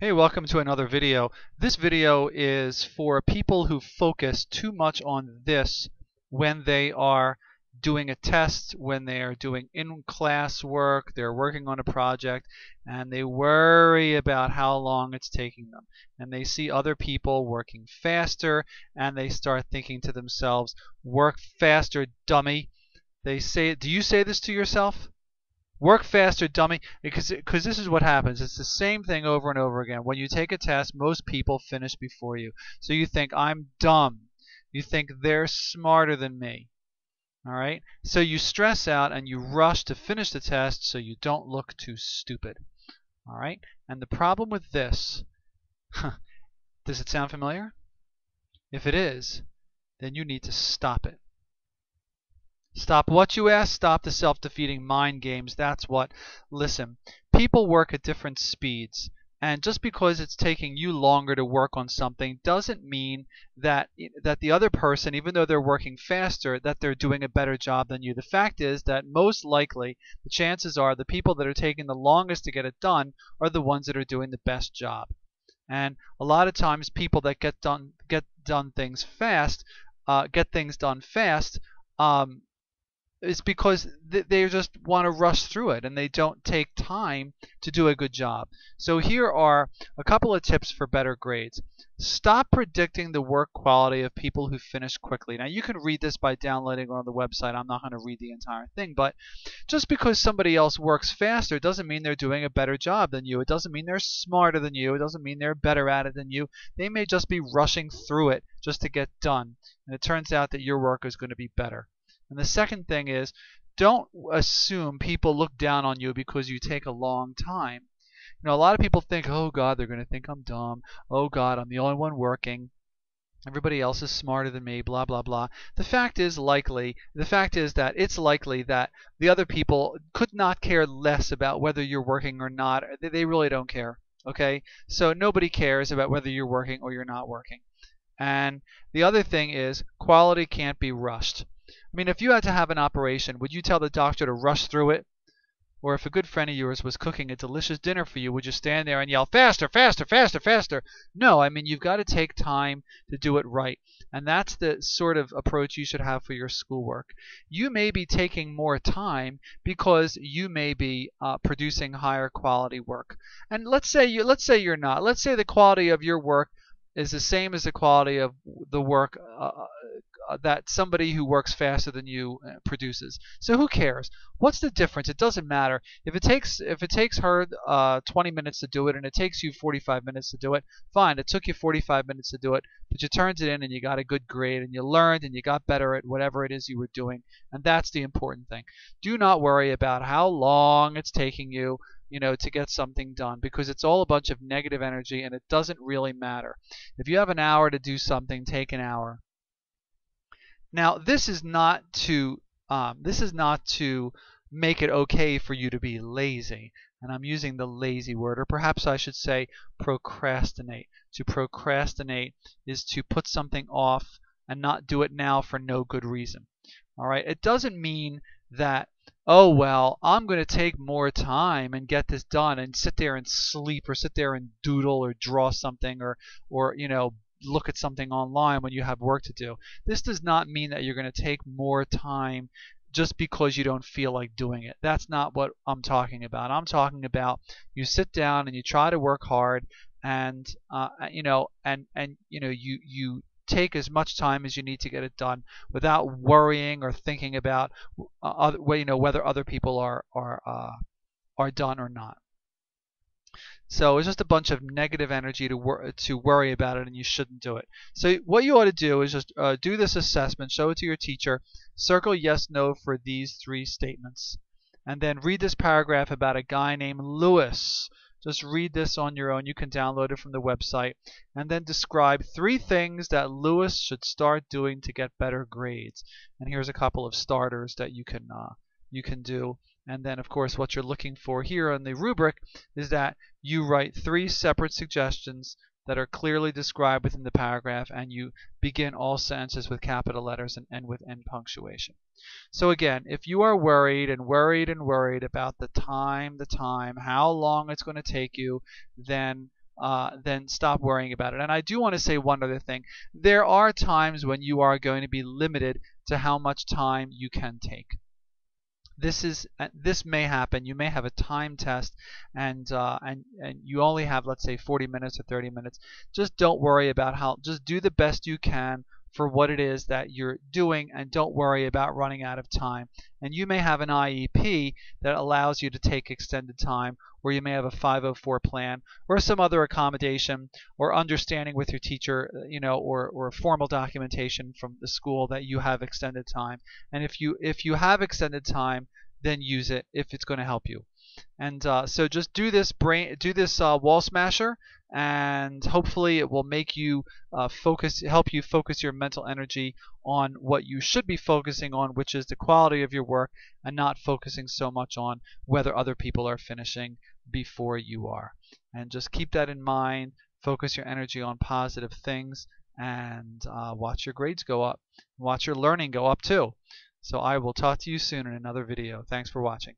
Hey, welcome to another video. This video is for people who focus too much on this when they are doing a test, when they are doing in-class work, they're working on a project, and they worry about how long it's taking them. And they see other people working faster, and they start thinking to themselves, "Work faster, dummy." They say, do you say this to yourself? Work faster, dummy, because this is what happens. It's the same thing over and over again. When you take a test, most people finish before you. So you think, I'm dumb. You think they're smarter than me. All right? So you stress out and you rush to finish the test so you don't look too stupid. All right? And the problem with this, does it sound familiar? If it is, then you need to stop it. Stop what you ask, stop the self-defeating mind games. That's what. Listen, people work at different speeds, and just because it's taking you longer to work on something doesn't mean that the other person, even though they're working faster, that they're doing a better job than you. The fact is that most likely the chances are the people that are taking the longest to get it done are the ones that are doing the best job. And a lot of times people that get done things fast, get things done fast, it's because they just want to rush through it and they don't take time to do a good job. So here are a couple of tips for better grades. Stop predicting the work quality of people who finish quickly. Now you can read this by downloading on the website. I'm not going to read the entire thing, but just because somebody else works faster doesn't mean they're doing a better job than you. It doesn't mean they're smarter than you. It doesn't mean they're better at it than you. They may just be rushing through it just to get done. And it turns out that your work is going to be better. And the second thing is, don't assume people look down on you because you take a long time. You know, a lot of people think, oh God, they're going to think I'm dumb. Oh God, I'm the only one working. Everybody else is smarter than me, blah, blah, blah. The fact is that it's likely that the other people could not care less about whether you're working or not. They really don't care. Okay? So nobody cares about whether you're working or you're not working. And the other thing is, quality can't be rushed. I mean, if you had to have an operation, would you tell the doctor to rush through it? Or if a good friend of yours was cooking a delicious dinner for you, would you stand there and yell, faster, faster, faster, faster? No, I mean, you've got to take time to do it right. And that's the sort of approach you should have for your schoolwork. You may be taking more time because you may be producing higher quality work. And let's say you're not. Let's say the quality of your work is the same as the quality of the work that somebody who works faster than you produces. So who cares? What's the difference? It doesn't matter. If it takes her 20 minutes to do it and it takes you 45 minutes to do it, fine. It took you 45 minutes to do it, but you turned it in and you got a good grade and you learned and you got better at whatever it is you were doing, and that's the important thing. Do not worry about how long it's taking you, to get something done, because it's all a bunch of negative energy and it doesn't really matter. If you have an hour to do something, take an hour. Now, this is not to make it okay for you to be lazy, and I'm using the lazy word, or perhaps I should say procrastinate. To procrastinate is to put something off and not do it now for no good reason. All right, it doesn't mean that, oh well, I'm going to take more time and get this done and sit there and sleep or sit there and doodle or draw something or look at something online when you have work to do. This does not mean that you're going to take more time just because you don't feel like doing it. That's not what I'm talking about. I'm talking about you sit down and you try to work hard, and you take as much time as you need to get it done without worrying or thinking about whether other people are done or not. So it's just a bunch of negative energy to worry about it, and you shouldn't do it. So what you ought to do is just do this assessment, show it to your teacher, circle yes, no for these 3 statements, and then read this paragraph about a guy named Lewis. Just read this on your own. You can download it from the website, and then describe 3 things that Lewis should start doing to get better grades. And here's a couple of starters that you can do. And then, of course, what you're looking for here on the rubric is that you write 3 separate suggestions that are clearly described within the paragraph, and you begin all sentences with capital letters and end with end punctuation. So again, if you are worried and worried and worried about the time, how long it's going to take you, then then stop worrying about it. And I do want to say one other thing. There are times when you are going to be limited to how much time you can take. This may happen. You may have a time test, and you only have, let's say, 40 minutes or 30 minutes. Just don't worry about just do the best you can for what it is that you're doing, and don't worry about running out of time. And you may have an IEP that allows you to take extended time, or you may have a 504 plan, or some other accommodation, or understanding with your teacher, or formal documentation from the school that you have extended time. And if you have extended time, then use it if it's going to help you. And so just do this wall smasher, and hopefully it will make you help you focus your mental energy on what you should be focusing on, which is the quality of your work, and not focusing so much on whether other people are finishing before you are. And just keep that in mind. Focus your energy on positive things, and watch your grades go up. Watch your learning go up too. So I will talk to you soon in another video. Thanks for watching.